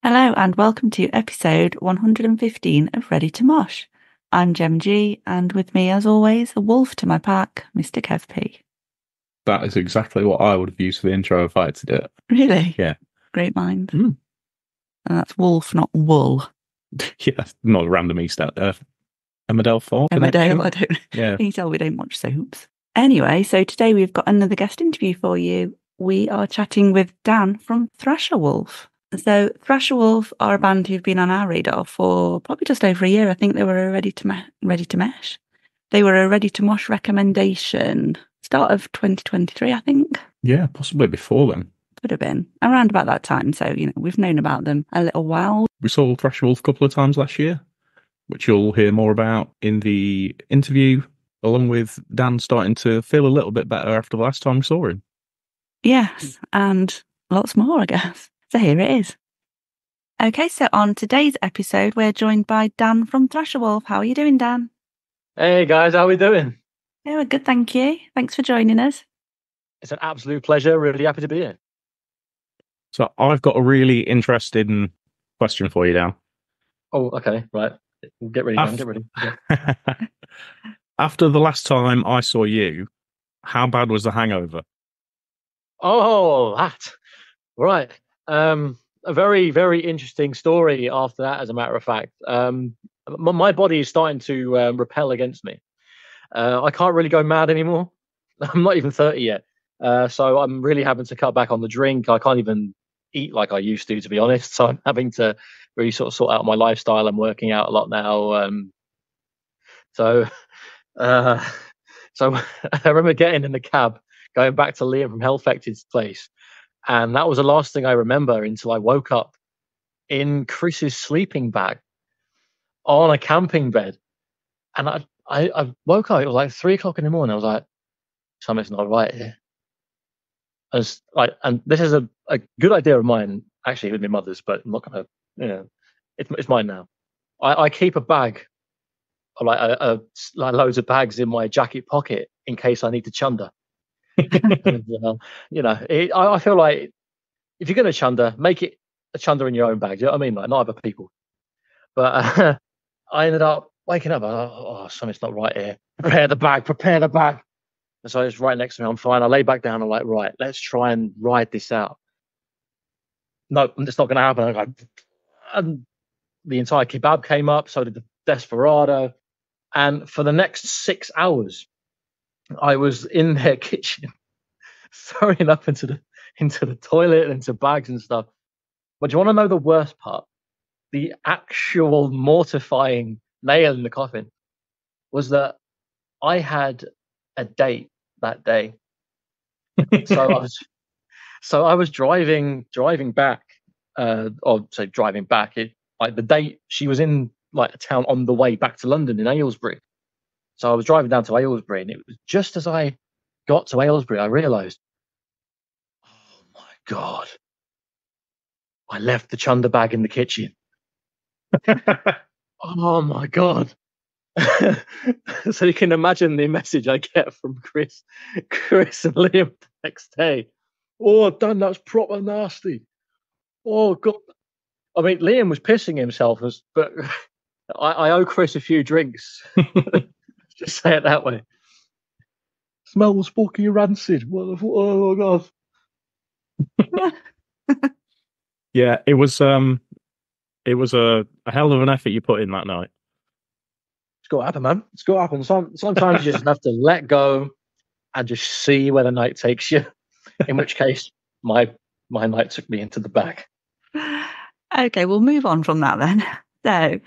Hello and welcome to episode 115 of Ready to Mosh. I'm Gem G, and with me, as always, a wolf to my pack, Mr. Kev P. That is exactly what I would have used for the intro if I had to do it. Really? Yeah. Great mind. Mm. And that's wolf, not wool. Yeah, not a random Easter. Emmerdale Fall Emmerdale, I don't know. Yeah. Can you tell we don't watch soaps? Anyway, so today we've got another guest interview for you. We are chatting with Dan from Thrasherwolf. So Thrasherwolf are a band who've been on our radar for probably just over a year. I think they were a Ready to Mesh. They were a Ready to Mosh recommendation start of 2023, I think. Yeah, possibly before then. Could have been around about that time. So, we've known about them a little while. We saw Thrasherwolf a couple of times last year, which you'll hear more about in the interview, along with Dan starting to feel a little bit better after the last time we saw him. Yes, and lots more, I guess. So here it is. Okay, so on today's episode, we're joined by Dan from Thrasherwolf. How are you doing, Dan? Hey guys, how are we doing? Yeah, we're good, thank you. Thanks for joining us. It's an absolute pleasure. Really happy to be here. So I've got a really interesting question for you, Dan. Oh, okay, right. Get ready, Dan. Get ready. Okay. After the last time I saw you, how bad was the hangover? Oh, that. Right. A very, very interesting story after that, as a matter of fact. My body is starting to repel against me. I can't really go mad anymore. I'm not even 30 yet. So I'm really having to cut back on the drink. I can't even eat like I used to be honest. So I'm having to really sort of sort out my lifestyle. I'm working out a lot now. So I remember getting in the cab, going back to Liam from Hellfected's place. And that was the last thing I remember until I woke up in Chris's sleeping bag on a camping bed. And I woke up, it was like 3 o'clock in the morning. I was like, something's not right here. And this is a good idea of mine, actually, with my mother's, but I'm not going to, it's mine now. I keep a bag, like loads of bags in my jacket pocket in case I need to chunder. And, I feel like if you're going to chunder, make it a chunder in your own bag. Do you know what I mean? Like, not other people. But I ended up waking up. I was like, oh, something's not right here. Prepare the bag. And so it's right next to me. I'm fine. I lay back down. I'm like, right, let's try and ride this out. No, it's not going to happen. And the entire kebab came up. So did the desperado. And for the next 6 hours, I was in their kitchen, throwing up into the toilet and into bags and stuff. But do you want to know the worst part? The actual mortifying nail in the coffin was that I had a date that day. So I was driving back, driving back. Like the date, she was in like a town on the way back to London in Aylesbury. So I was driving down to Aylesbury, and it was just as I got to Aylesbury, I realised, oh my God, I left the chunder bag in the kitchen. Oh my God. So you can imagine the message I get from Chris and Liam the next day. Oh, Dan, that's proper nasty. Oh God. I mean, Liam was pissing himself, but I owe Chris a few drinks. Just say it that way. Smells fucking rancid. Oh God. Yeah, it was a hell of an effort you put in that night. It's got to happen, man. It's got to happen. Sometimes you just have to let go and just see where the night takes you. In which case, my night took me into the bag. Okay, we'll move on from that then. So,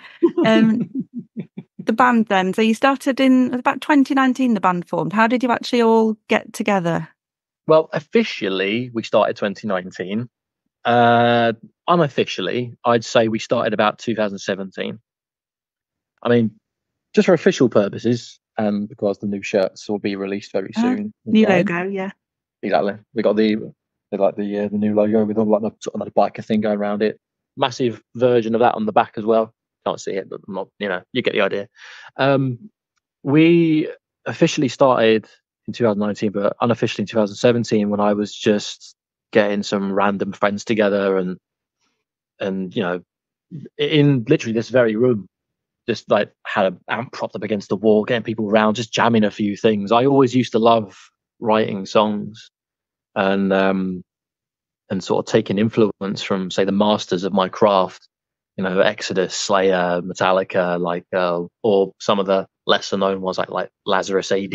the band then. So you started in about 2019, the band formed. How did you actually all get together? Well, officially, we started 2019. Unofficially, I'd say we started about 2017. I mean, just for official purposes, and because the new shirts will be released very soon. New logo, yeah. Exactly. We got the new logo with all like the sort of like biker thing going around it. Massive version of that on the back as well. Can't see it, but I'm not, you get the idea. We officially started in 2019, but unofficially in 2017 when I was just getting some random friends together and and in literally this very room, just like had an amp propped up against the wall, getting people around, just jamming a few things. I always used to love writing songs and sort of taking influence from, say, the masters of my craft, Exodus, Slayer, Metallica, or some of the lesser known ones like Lazarus AD,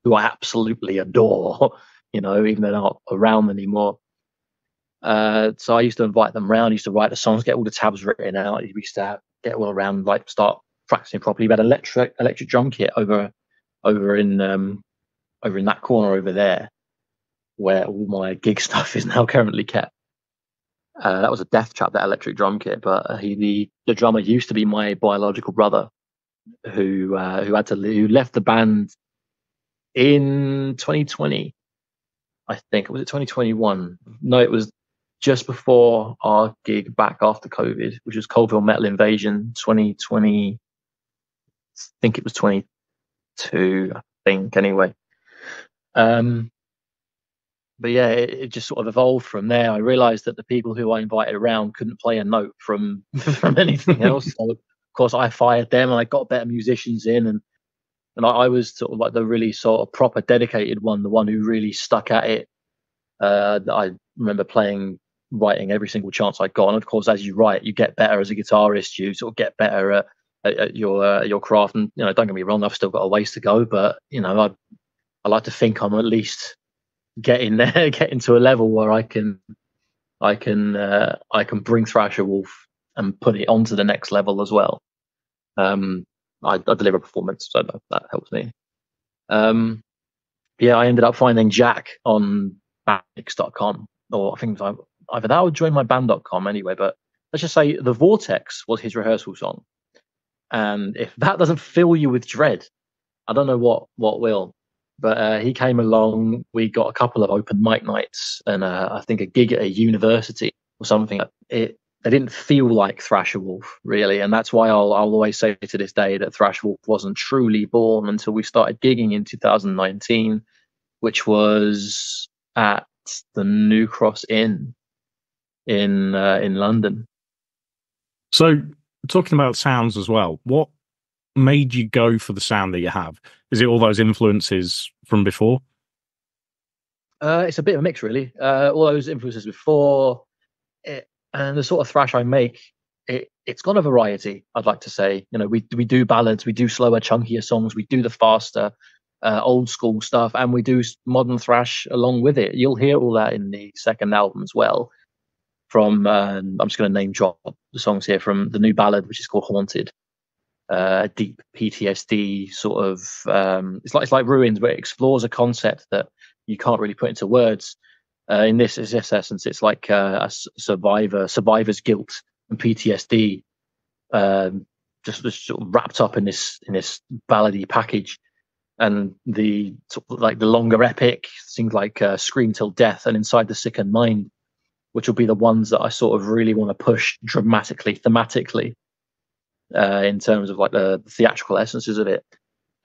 who I absolutely adore, even though they're not around anymore. So I used to invite them around, used to write the songs, get all the tabs written out. We used to get all around, like start practicing properly. We had an electric drum kit over in that corner over there, where all my gig stuff is now currently kept. That was a death trap, that electric drum kit. But the drummer used to be my biological brother, who left the band in 2020. I think, was it 2021? No, it was just before our gig back after COVID, which was Coldville Metal Invasion 2020. I think it was 22. I think anyway. But yeah, it just sort of evolved from there. I realized that the people who I invited around couldn't play a note from anything else. So of course I fired them, and I got better musicians in, and I was sort of like the really sort of proper dedicated one, the one who really stuck at it. I remember writing every single chance I got, and of course, as you write, you get better as a guitarist. You sort of get better at your craft, and don't get me wrong, I've still got a ways to go, but I like to think I'm at least getting to a level where I can bring Thrasherwolf and put it onto the next level as well. I deliver performance, so that helps me. I ended up finding Jack on bandmix.com, or I think it was either that or joinmyband.com anyway. But let's just say The Vortex was his rehearsal song, and if that doesn't fill you with dread, I don't know what will. But he came along. We got a couple of open mic nights, and I think a gig at a university or something. They didn't feel like Thrasherwolf, really, and that's why I'll always say to this day that Thrasherwolf wasn't truly born until we started gigging in 2019, which was at the New Cross Inn in London. So, talking about sounds as well, what made you go for the sound that you have? Is it all those influences from before? It's a bit of a mix, really. All those influences before, and the sort of thrash I make, it's got a variety, I'd like to say. We do ballads, we do slower, chunkier songs, we do the faster, old school stuff, and we do modern thrash along with it. You'll hear all that in the second album as well. From I'm just going to name drop the songs here, from the new ballad, which is called Haunted. Deep PTSD sort of, it's like Ruins, where it explores a concept that you can't really put into words. In this essence, it's like a survivor's guilt and PTSD, just sort of wrapped up in this ballady package. And the sort of like the longer epic, things like Scream Till Death and Inside the Sickened Mind, which will be the ones that I sort of really want to push dramatically, thematically. In terms of like the theatrical essences of it,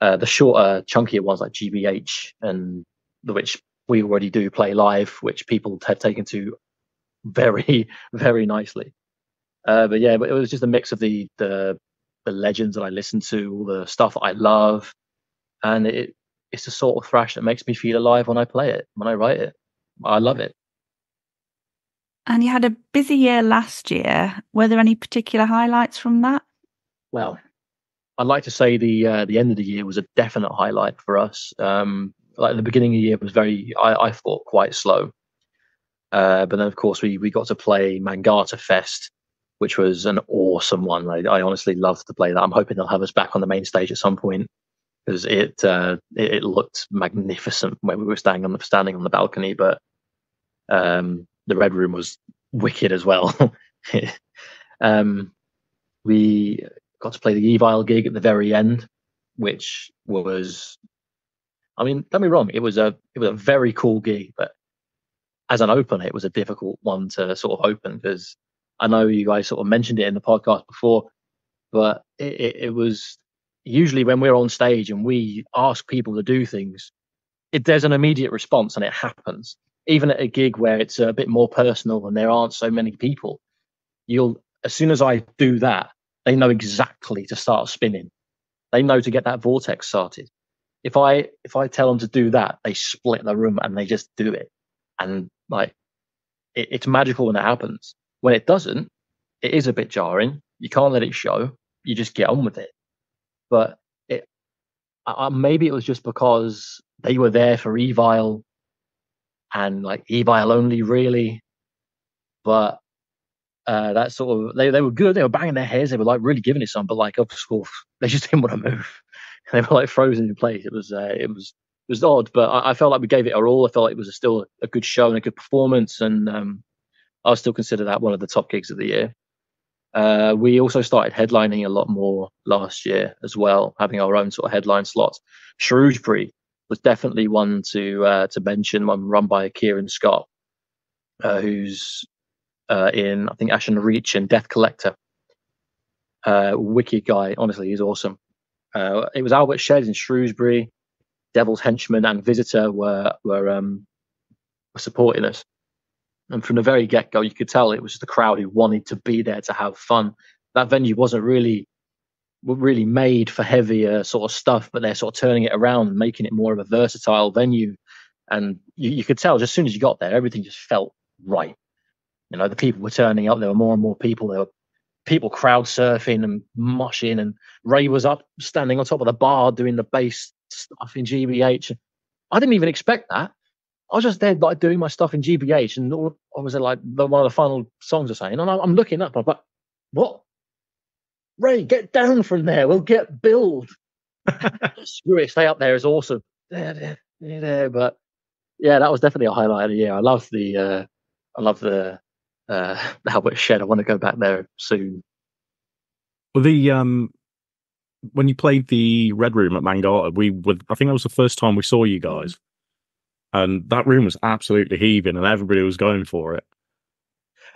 the shorter, chunkier ones like GBH, and which we already do play live, which people have taken to very, very nicely. But it was just a mix of the legends that I listen to, all the stuff that I love, and it's the sort of thrash that makes me feel alive when I play it, when I write it. I love it. And you had a busy year last year. Were there any particular highlights from that? Well, I'd like to say the end of the year was a definite highlight for us. Like the beginning of the year was I thought quite slow. But then of course we got to play Mangata Fest, which was an awesome one. I honestly loved to play that. I'm hoping they'll have us back on the main stage at some point, because it looked magnificent when we were standing on the balcony. But the Red Room was wicked as well. We got to play the Evil gig at the very end, which was, I mean, don't be wrong, it was a very cool gig, but as an opener, it was a difficult one to sort of open, because I know you guys sort of mentioned it in the podcast before, but it was usually when we're on stage and we ask people to do things, there's an immediate response and it happens. Even at a gig where it's a bit more personal and there aren't so many people, as soon as I do that, they know exactly to start spinning. They know to get that vortex started. If I tell them to do that, they split the room and they just do it. And like, it's magical when it happens. When it doesn't, it is a bit jarring. You can't let it show. You just get on with it. But maybe it was just because they were there for Evile, and like Evile only, really. But that sort of, they were good. They were banging their heads. They were like really giving it some. But like, of course, they just didn't want to move. They were like frozen in place. It was odd. But I felt like we gave it our all. I felt like it was still a good show and a good performance. And I'll still consider that one of the top gigs of the year. We also started headlining a lot more last year as well, having our own sort of headline slots. Shrewsbury was definitely one to mention, one run by Kieran Scott, who's in, I think, Ash and Reach and Death Collector. Wicked guy, honestly, he's awesome. It was Albert Shed in Shrewsbury. Devil's Henchman and Visitor were supporting us. And from the very get-go, you could tell it was the crowd who wanted to be there to have fun. That venue wasn't really made for heavier sort of stuff, but they're sort of turning it around and making it more of a versatile venue. And you could tell just as soon as you got there, everything just felt right. You know, the people were turning up. There were more and more people. There were people crowd surfing and moshing. And Ray was up standing on top of the bar doing the bass stuff in GBH. I didn't even expect that. I was just there like doing my stuff in GBH, and I was like one of the final songs or something, and I'm looking up, I'm like, what? Ray, get down from there. We'll get billed. Screw it, stay up there. It's awesome. There. But yeah, that was definitely a highlight of the year. I love the Albert Shed. I want to go back there soon. Well, when you played the Red Room at Mangata, I think that was the first time we saw you guys. And that room was absolutely heaving, and everybody was going for it.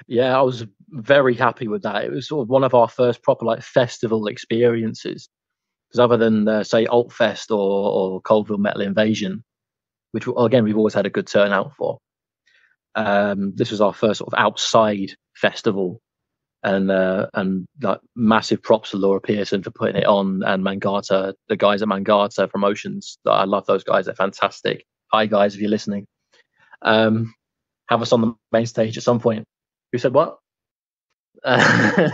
Yeah, I was very happy with that. It was sort of one of our first proper like festival experiences. Because other than say Altfest or Coldville Metal Invasion, which again we've always had a good turnout for, this was our first sort of outside festival, and like massive props to Laura Pearson for putting it on, and Mangata, the guys at Mangata Promotions. I love those guys; they're fantastic. Hi guys, if you're listening, have us on the main stage at some point. Who said what? No,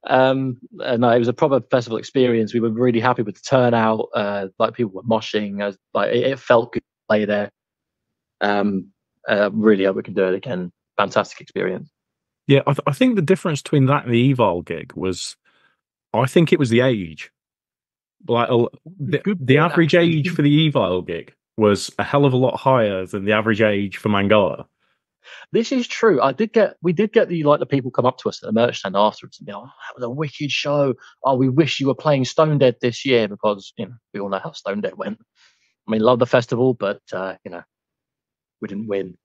it was a proper festival experience. We were really happy with the turnout. Like people were moshing. Like it felt good to play there. Really hope we can do it again. Fantastic experience. Yeah, I think the difference between that and the Evil gig was, I think it was the age. Like the average age for the Evil gig was a hell of a lot higher than the average age for Mangala. This is true. We did get the people come up to us at the merch stand afterwards and be like, "Oh, that was a wicked show. Oh, we wish you were playing Stone Dead this year," because we all know how Stone Dead went. I mean, love the festival, but we didn't win.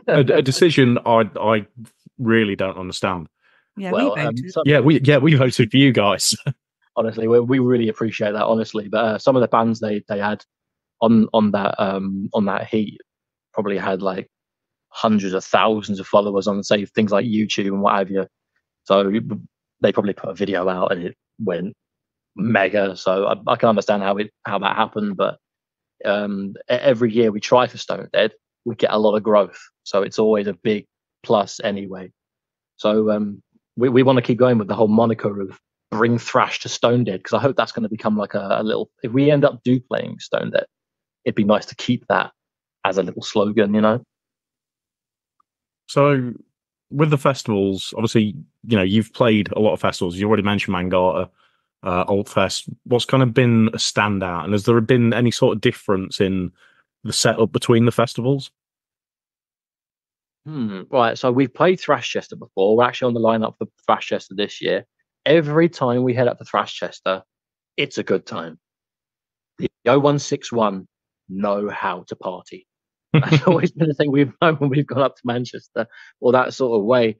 a decision I really don't understand. Yeah, well, we voted for you guys. Honestly, we really appreciate that. Honestly, but some of the bands they had on that heat probably had like hundreds of thousands of followers on, say, things like YouTube and what have you. So they probably put a video out and it went mega. So I can understand how that happened. But every year we try for Stone Dead, we get a lot of growth. So it's always a big plus anyway. So we want to keep going with the whole moniker of bring thrash to Stone Dead, because I hope that's going to become like a little, if we end up playing Stone Dead, it'd be nice to keep that as a little slogan, So with the festivals, obviously, you've played a lot of festivals. You already mentioned Mangata, Altfest. What's kind of been a standout? And has there been any sort of difference in the setup between the festivals? Right, so we've played Thrashchester before. We're actually on the lineup for Thrashchester this year. Every time we head up to Thrashchester, it's a good time. The 0161 know how to party. That's always been the thing we've known when we've gone up to Manchester or that sort of way.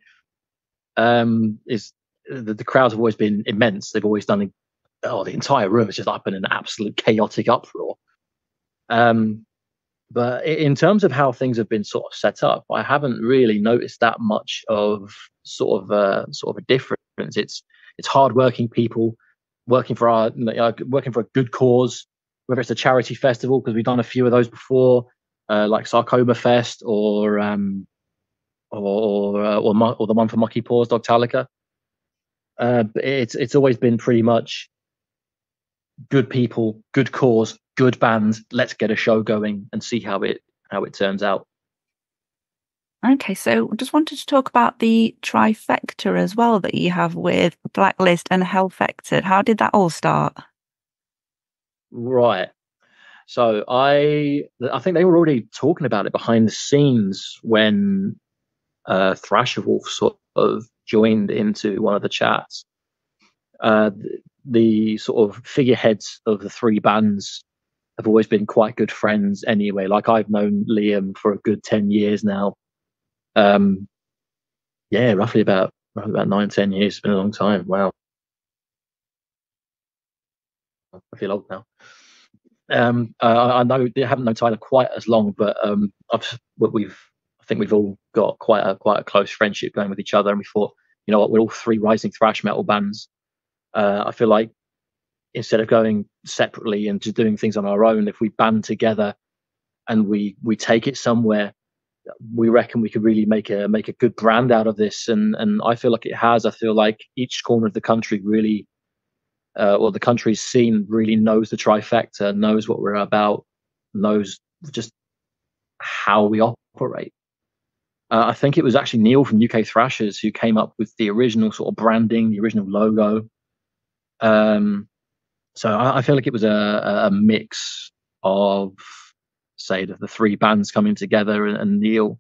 Is the crowds have always been immense. They've always done the entire room is just up in an absolute chaotic uproar. But in terms of how things have been sort of set up, I haven't really noticed that much of sort of a difference. It's hardworking people working for working for a good cause, whether it's a charity festival, because we've done a few of those before, like Sarcoma Fest or the one for Monkey Paws, Dogtalica. It's always been pretty much good people, good cause, good bands. Let's get a show going and see how it turns out. Okay, so just wanted to talk about the trifecta as well that you have with Blacklist and Hellfected. How did that all start? Right. So I think they were already talking about it behind the scenes when Thrasherwolf sort of joined into one of the chats. The sort of figureheads of the three bands have always been quite good friends anyway. Like, I've known Liam for a good 10 years now. Roughly about 9-10 years. It's been a long time. Wow. I feel old now. I know they haven't known Tyler quite as long, but I think we've all got quite a close friendship going with each other, and we thought, you know what, we're all three rising thrash metal bands. I feel like instead of going separately and just doing things on our own, if we band together and we take it somewhere, we reckon we could really make a good brand out of this. And I feel like it has. I feel like each corner of the country really, the country's scene really knows the trifecta, knows what we're about, knows just how we operate. I think it was actually Neil from UK Thrashers who came up with the original sort of branding, the original logo. So I feel like it was a mix of, say, the three bands coming together and Neil.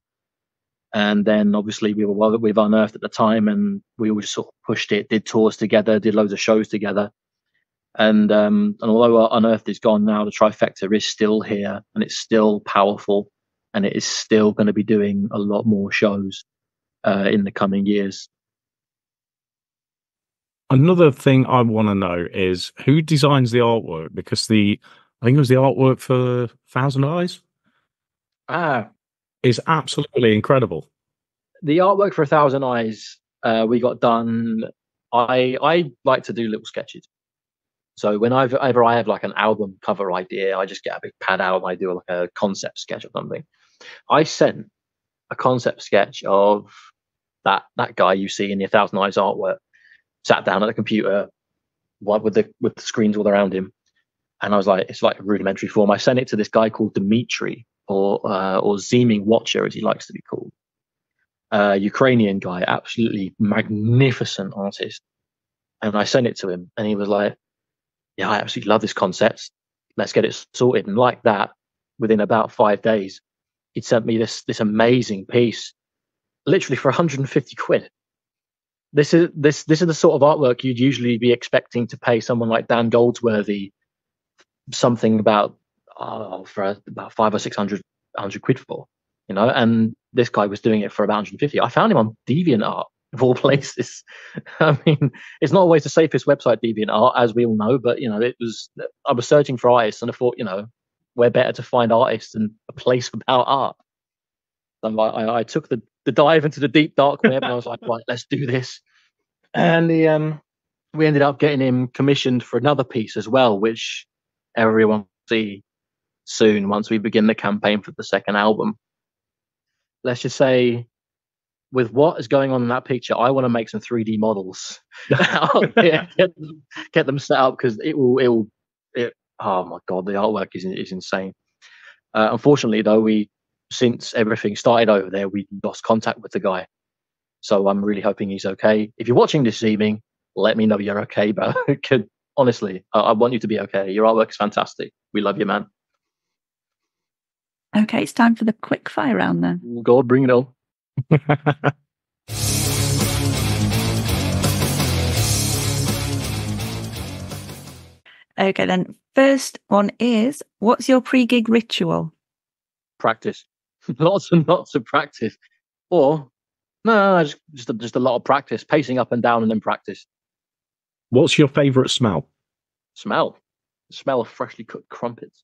And then obviously we were with Unearthed at the time, and we all just sort of pushed it, did tours together, did loads of shows together. And although Unearthed is gone now, the trifecta is still here, and it's still powerful, and it is still going to be doing a lot more shows in the coming years. Another thing I want to know is who designs the artwork, because I think it was the artwork for Thousand Eyes. Is absolutely incredible. The artwork for Thousand Eyes we got done. I like to do little sketches. So whenever I have like an album cover idea, I just get a big pad out and I do like a concept sketch or something. I sent a concept sketch of that guy you see in the Thousand Eyes artwork, sat down at the computer, with the screens all around him, and I was like, it's like a rudimentary form. I sent it to this guy called Dimitri, or Zeeming Watcher, as he likes to be called. Ukrainian guy, absolutely magnificent artist. And I sent it to him, and he was like, yeah, I absolutely love this concept. Let's get it sorted. And like that, within about 5 days, he'd sent me this amazing piece, literally for 150 quid. This is the sort of artwork you'd usually be expecting to pay someone like Dan Goldsworthy something about for about 500 or 600 quid for, you know. And this guy was doing it for about 150. I found him on DeviantArt, of all places. I mean, it's not always the safest website, DeviantArt, as we all know, but you know, I was searching for artists, and I thought, you know, where better to find artists than a place about art. So I took the dive into the deep dark web, and I was like, right, let's do this. And we ended up getting him commissioned for another piece as well, which everyone will see soon once we begin the campaign for the second album. Let's just say, with what is going on in that picture, I want to make some 3D models. Get them set up, because it will. Oh my god, the artwork is insane. Unfortunately, though, since everything started over there, we lost contact with the guy. So I'm really hoping he's okay. If you're watching this evening, let me know you're okay. But honestly, I want you to be okay. Your artwork is fantastic. We love you, man. Okay, it's time for the quick fire round then. God, bring it on. Okay, then. First one is, what's your pre-gig ritual? Practice. Lots and lots of practice. Or, no, just a lot of practice. Pacing up and down and then practice. What's your favourite smell? The smell of freshly cooked crumpets.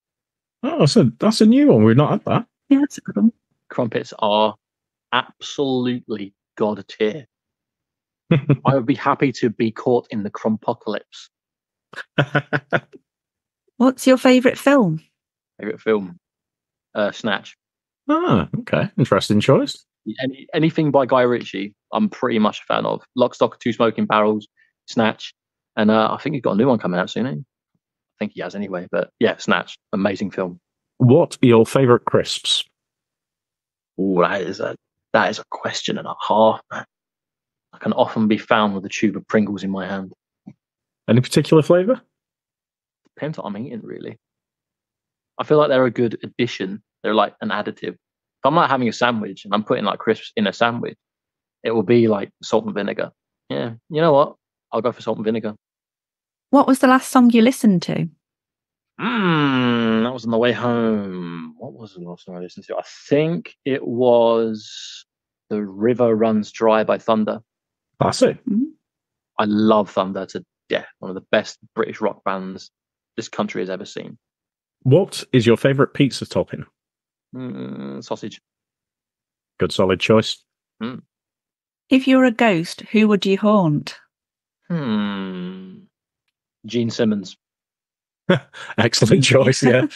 Oh, so that's a new one. We've not had that. Yeah, that's a good one. Crumpets are absolutely god tier. I would be happy to be caught in the crumpocalypse. What's your favourite film? Favorite film? Snatch. Okay. Interesting choice. Anything by Guy Ritchie, I'm pretty much a fan of. Lock, Stock, Two Smoking Barrels, Snatch, and I think he's got a new one coming out soon. I think he has anyway. But yeah, Snatch, amazing film. What are your favourite crisps? Oh, that is a question and a half, man. I can often be found with a tube of Pringles in my hand. Any particular flavour? Depends what I'm eating, really. I feel like they're a good addition. They're like an additive. If I'm not having a sandwich and I'm putting like crisps in a sandwich, it will be like salt and vinegar. Yeah, you know what? I'll go for salt and vinegar. What was the last song you listened to? That was on the way home. What was the last song I listened to? I think it was The River Runs Dry by Thunder. Classic. I love Thunder to death. One of the best British rock bands this country has ever seen. What is your favourite pizza topping? Sausage. Good solid choice. If you're a ghost, who would you haunt? Gene Simmons. Excellent choice, yeah.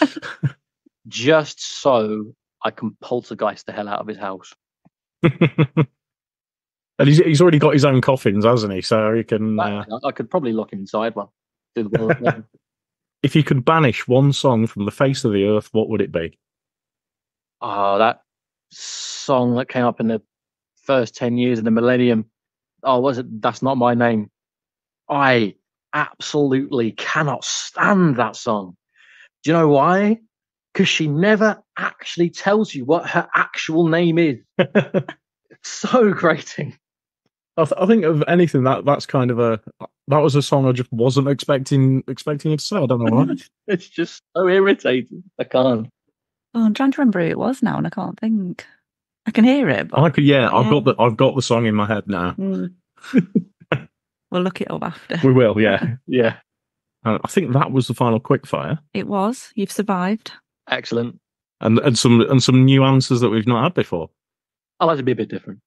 Just so I can poltergeist the hell out of his house. And he's already got his own coffins, hasn't he? So he can. I could probably lock him inside one. If you could banish one song from the face of the earth, what would it be? Oh, that song that came up in the first 10 years of the millennium. Oh, was it? That's Not My Name. I absolutely cannot stand that song. Do you know why? Because she never actually tells you what her actual name is. It's so grating. I think of anything that's kind of that was a song I just wasn't expecting you to say. I don't know why. It's just so irritating. I can't. Oh, I'm trying to remember who it was now, and I can't think. I can hear it. But I've got the song in my head now. We'll look it up after. We will, yeah, yeah. I think that was the final quickfire. It was. You've survived. Excellent. And some new answers that we've not had before. I like to be a bit different.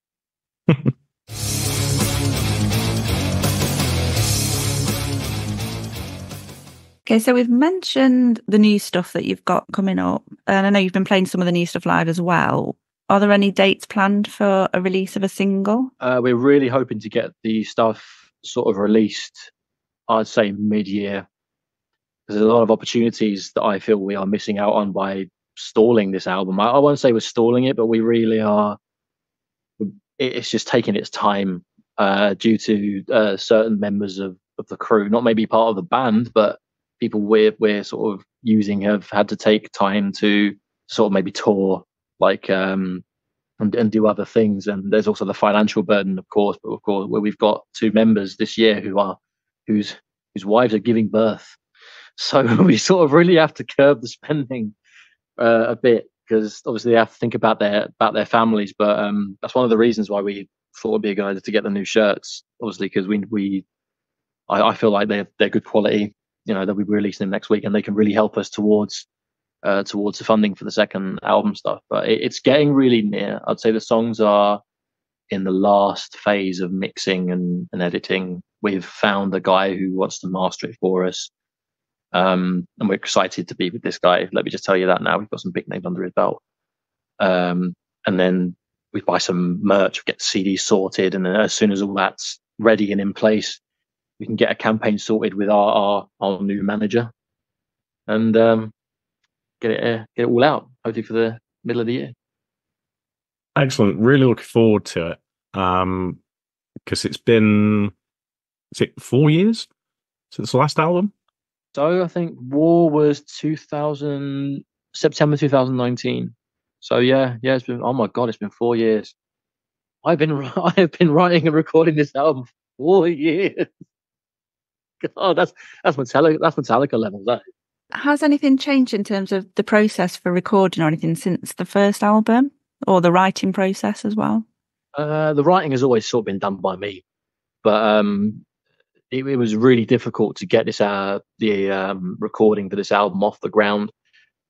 Okay, so we've mentioned the new stuff that you've got coming up, and I know you've been playing some of the new stuff live as well. Are there any dates planned for a release of a single? We're really hoping to get the stuff sort of released, I'd say mid-year. There's a lot of opportunities that I feel we are missing out on by stalling this album. I won't say we're stalling it, but we really are. It's just taking its time due to certain members of the crew, not maybe part of the band, but people we're sort of using have had to take time to sort of maybe tour, like and do other things. And there's also the financial burden, of course. But of course, where we've got two members this year whose wives are giving birth, so we sort of really have to curb the spending a bit, because obviously they have to think about their families. But that's one of the reasons why we thought it'd be a good idea to get the new shirts, obviously, because I feel like they're good quality. You know, that we'll be releasing them next week, and they can really help us towards the funding for the second album stuff. But it's getting really near. I'd say the songs are in the last phase of mixing and editing. We've found a guy who wants to master it for us. And we're excited to be with this guy. Let me just tell you that now. We've got some big names under his belt. And then we buy some merch, get the CD sorted, and then as soon as all that's ready and in place, we can get a campaign sorted with our new manager, and get it all out, hopefully for the middle of the year. Excellent. Really looking forward to it. Because it's been 4 years since the last album? So I think War was September 2019. So yeah, it's been, oh my God, it's been 4 years. I have been writing and recording this album for 4 years. God, that's Metallica level. That. Has anything changed in terms of the process for recording or anything since the first album, or the writing process as well? The writing has always sort of been done by me, but it was really difficult to get the recording for this album off the ground.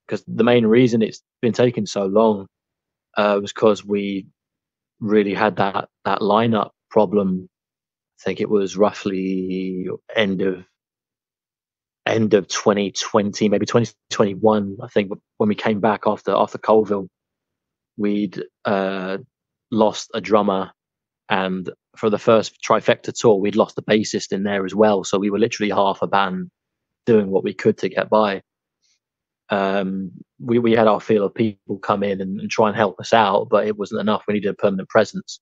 because the main reason it's been taking so long was because we really had that lineup problem. I think it was roughly end of 2020, maybe 2021. I think when we came back after Colville, we'd lost a drummer, and for the first Trifecta tour, we'd lost a bassist in there as well. So we were literally half a band doing what we could to get by. We had our feel of people come in and try and help us out, but it wasn't enough. We needed a permanent presence.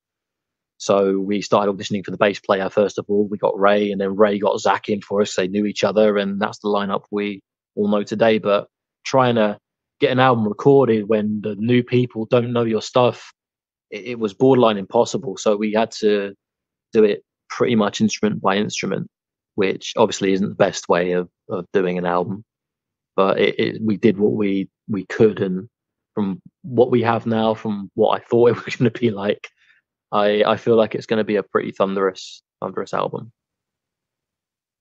So we started auditioning for the bass player first of all. We got Ray, and then Ray got Zach in for us. They knew each other, and that's the lineup we all know today. But trying to get an album recorded when the new people don't know your stuff, it was borderline impossible. So we had to do it pretty much instrument by instrument, which obviously isn't the best way of doing an album. But we did what we could, and from what we have now, from what I thought it was going to be like, I feel like it's going to be a pretty thunderous album.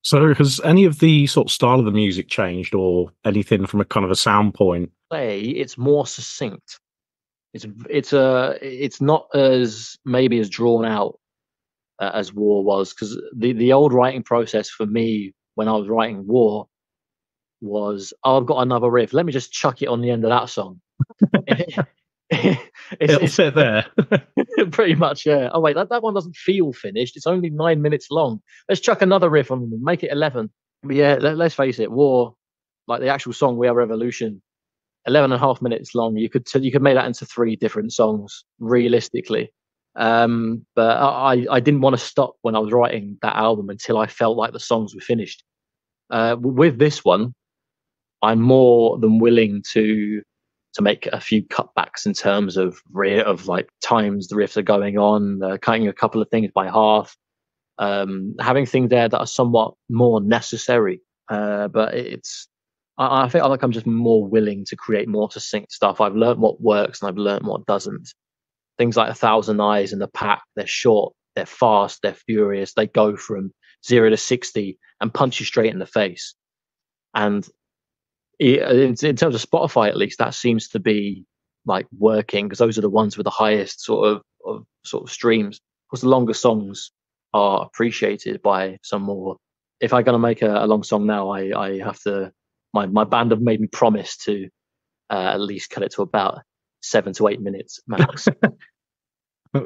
So has any of the sort of style of the music changed, or anything from a kind of a sound point? It's more succinct. It's not as maybe as drawn out as War was, because the old writing process for me when I was writing War was, I've got another riff, let me just chuck it on the end of that song. It'll sit there. Pretty much, yeah. Oh wait, that one doesn't feel finished. It's only 9 minutes long. Let's chuck another riff on and make it 11. But yeah, let's face it, War, like the actual song We Are Revolution, 11.5 minutes long. You could make that into 3 different songs realistically. But I didn't want to stop when I was writing that album until I felt like the songs were finished. With this one, I'm more than willing to make a few cutbacks in terms of like times the riffs are going on, cutting a couple of things by half, having things there that are somewhat more necessary. But I feel like I'm just more willing to create more succinct stuff. I've learned what works and I've learned what doesn't. Things like 1,000 Eyes and The Pack, they're short, they're fast, they're furious. They go from 0 to 60 and punch you straight in the face. And in terms of Spotify, at least, that seems to be like working, because those are the ones with the highest sort of streams. Because the longer songs are appreciated by some more. If I'm going to make a long song now, I have to. My band have made me promise to at least cut it to about 7 to 8 minutes max.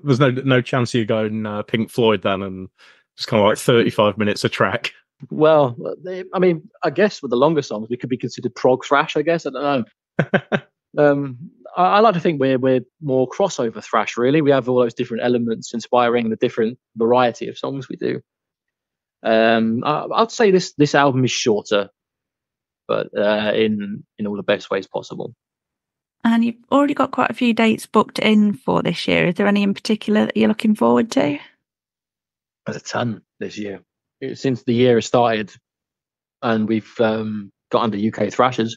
There's no chance you going Pink Floyd then, and just kind of like 35 minutes a track. Well, I mean, I guess with the longer songs, we could be considered prog thrash. I guess, I don't know. I like to think we're more crossover thrash. Really, we have all those different elements inspiring the different variety of songs we do. I'd say this album is shorter, but in all the best ways possible. And you've already got quite a few dates booked in for this year. Is there any in particular that you're looking forward to? There's a ton this year. Since the year has started, and we've got under UK Thrashers,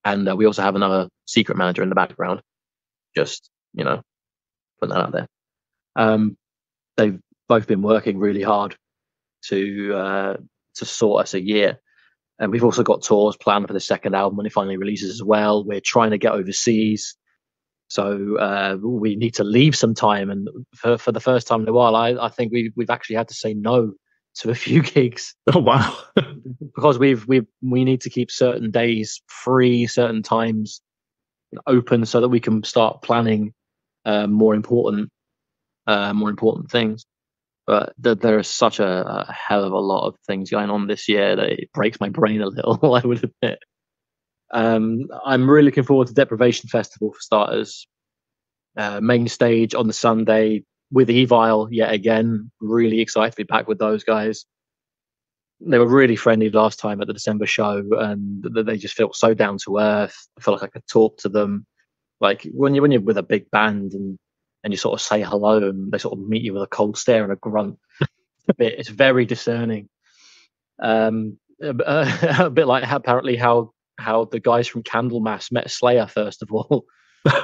and we also have another secret manager in the background. Just putting that out there. They've both been working really hard to sort us a year, and we've also got tours planned for the second album when it finally releases as well. We're trying to get overseas, so we need to leave some time. And for the first time in a while, I think we've actually had to say no to a few gigs. Oh wow! Because we need to keep certain days free, certain times open, so that we can start planning more important things. But there is such a hell of a lot of things going on this year that it breaks my brain a little. I would admit. I'm really looking forward to Deprivation Festival for starters. Main stage on the Sunday with Evil yet again. Really excited to be back with those guys. They were really friendly last time at the December show, and they just felt so down to earth. I felt like I could talk to them. Like when you're with a big band and you sort of say hello and they sort of meet you with a cold stare and a grunt. It's very discerning. A bit like how the guys from Candlemass met Slayer first of all.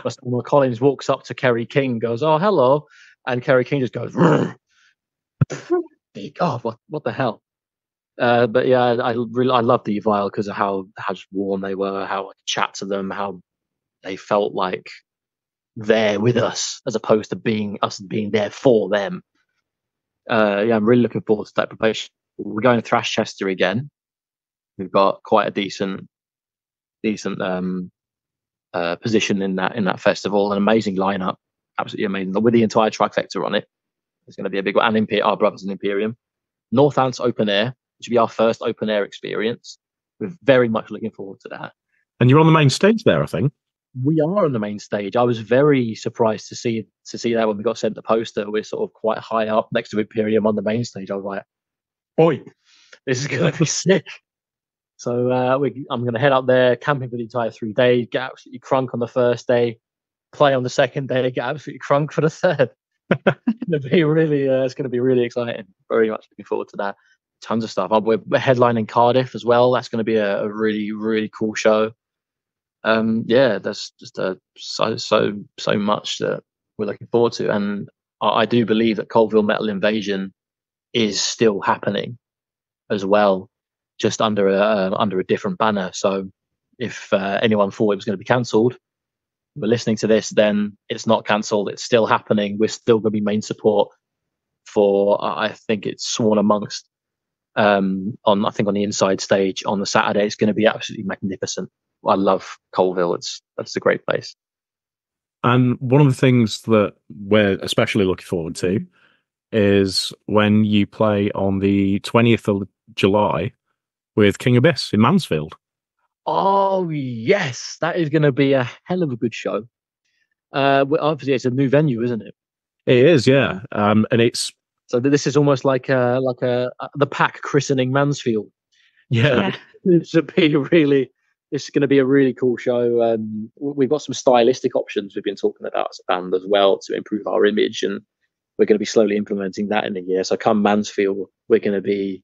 Samuel Collins walks up to Kerry King, goes, "Oh, hello," and Kerry King just goes, "God, what the hell?" But yeah, I love the Evile because of how just warm they were, how I could chat to them, how they felt like there with us as opposed to being there for them. Yeah, I'm really looking forward to that preparation. We're going to Thraschester again. We've got quite a decent position in that festival. An amazing lineup, absolutely amazing. With the entire trifecta on it, it's going to be a big one. And our brothers in Imperium, Northants open air, which will be our first open air experience. We're very much looking forward to that. And you're on the main stage there, I think. We are on the main stage. I was very surprised to see that when we got sent the poster. We're sort of quite high up next to Imperium on the main stage. I was like, "Boy, this is going to be sick." So I'm going to head up there, camping for the entire 3 days, get absolutely crunk on the first day, play on the second day, get absolutely crunk for the third. It's going to be really exciting. Very much looking forward to that. Tons of stuff. We're headlining Cardiff as well. That's going to be a really, really cool show. Yeah, that's just so much that we're looking forward to, and I do believe that Colville Metal Invasion is still happening as well, just under a different banner. So if anyone thought it was going to be cancelled, we're listening to this, then it's not cancelled. It's still happening. We're still going to be main support for. I think it's Sworn Amongst. On the inside stage on the Saturday, it's going to be absolutely magnificent. I love Colville. That's a great place. And one of the things that we're especially looking forward to is when you play on the 20th of July with King Abyss in Mansfield. Oh, yes. That is going to be a hell of a good show. Obviously, it's a new venue, isn't it? It is, yeah. And it's... So this is almost like the Pack christening Mansfield. Yeah. This is going to be a really cool show. We've got some stylistic options we've been talking about as a band as well to improve our image, and we're going to be slowly implementing that in the year. So come Mansfield, we're going to be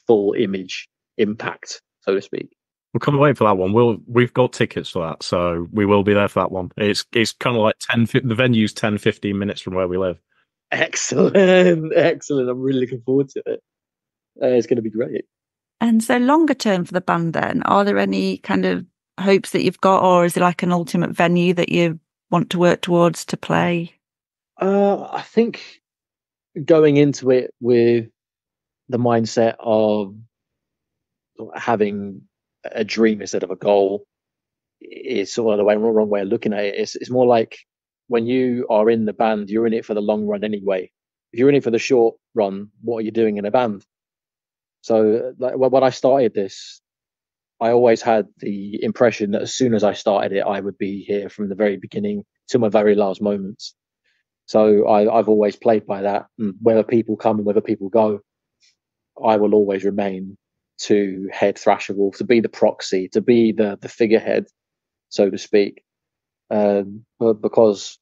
full image impact, so to speak. We'll come away for that one. We've got tickets for that, so we will be there for that one. It's kind of like the venue's 10-15 minutes from where we live. Excellent. I'm really looking forward to it. It's going to be great. And so longer term for the band then, are there any kind of hopes that you've got, or is it like an ultimate venue that you want to work towards to play? I think going into it with the mindset of having a dream instead of a goal is sort of the wrong way of looking at it. It's more like when you are in the band, you're in it for the long run anyway. If you're in it for the short run, what are you doing in a band? So when I started this, I always had the impression that as soon as I started it, I would be here from the very beginning to my very last moments. So I've always played by that. And whether people come and whether people go, I will always remain to head Thrasherwolf, to be the proxy, to be the figurehead, so to speak. Because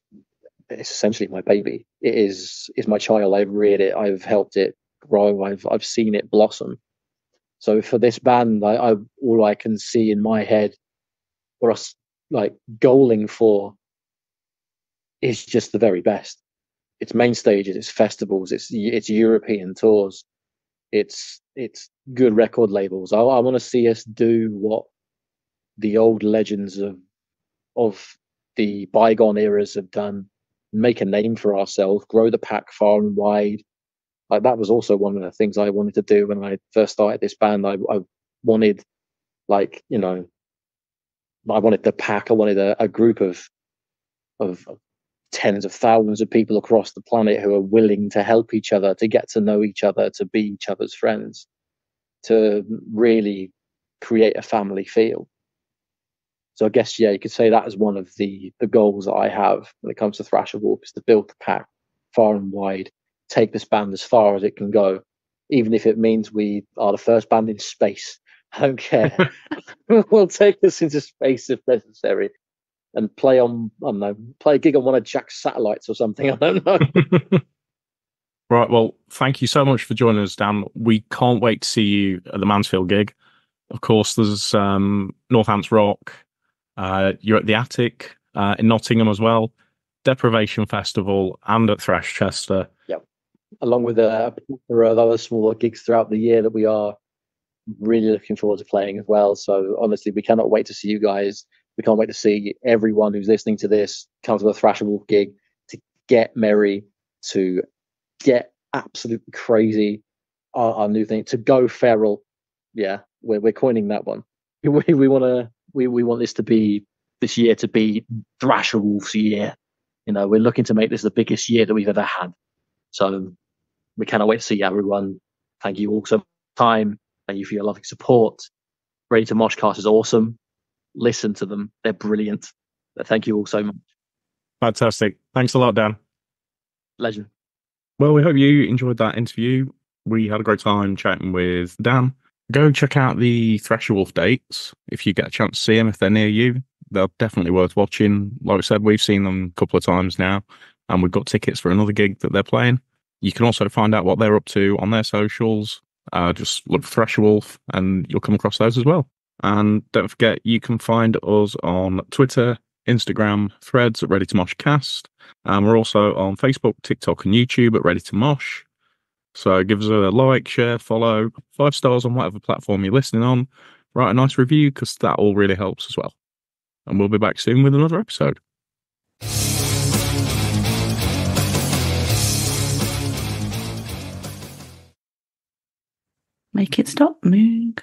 it's essentially my baby. It is my child. I've reared it. I've helped it grow. I've seen it blossom. So for this band, all I can see in my head, or us like goaling for, is just the very best. It's main stages, it's festivals, it's European tours, it's good record labels. I want to see us do what the old legends of the bygone eras have done, make a name for ourselves, grow the Pack far and wide. Like that was also one of the things I wanted to do when I first started this band. I wanted, I wanted the Pack. I wanted a group of tens of thousands of people across the planet who are willing to help each other, to get to know each other, to be each other's friends, to really create a family feel. So I guess, yeah, you could say that is one of the goals that I have when it comes to Thrasherwolf, is to build the Pack far and wide, take this band as far as it can go, even if it means we are the first band in space. I don't care. We'll take this into space if necessary and play a gig on one of Jack's satellites or something. I don't know. Right, well, thank you so much for joining us, Dan. We can't wait to see you at the Mansfield gig. Of course, there's Northants Rock. You're at the Attic in Nottingham as well, Deprivation Festival, and at Thraschester. Yep. along with a plethora of other smaller gigs throughout the year that we are really looking forward to playing as well. So honestly, we cannot wait to see you guys. We can't wait to see everyone who's listening to this come to the Thrasherwolf gig, to get merry, to get absolutely crazy. Our new thing, to go feral. Yeah, we're coining that one. We want this year to be Thrasherwolf's year. You know, we're looking to make this the biggest year that we've ever had. So we cannot wait to see everyone. Thank you all so much for your time. Thank you for your loving support. Ready to Moshcast is awesome. Listen to them. They're brilliant. Thank you all so much. Fantastic. Thanks a lot, Dan. Legend. Well, we hope you enjoyed that interview. We had a great time chatting with Dan. Go check out the Thrasherwolf dates if you get a chance to see them, if they're near you. They're definitely worth watching. Like I said, we've seen them a couple of times now, and we've got tickets for another gig that they're playing. You can also find out what they're up to on their socials. Just look for Thrasherwolf and you'll come across those as well. And don't forget, you can find us on Twitter, Instagram, Threads at Ready to Mosh Cast. We're also on Facebook, TikTok, and YouTube at Ready to Mosh. So give us a like, share, follow, 5 stars on whatever platform you're listening on. Write a nice review because that all really helps as well. And we'll be back soon with another episode. Make it stop, Moog.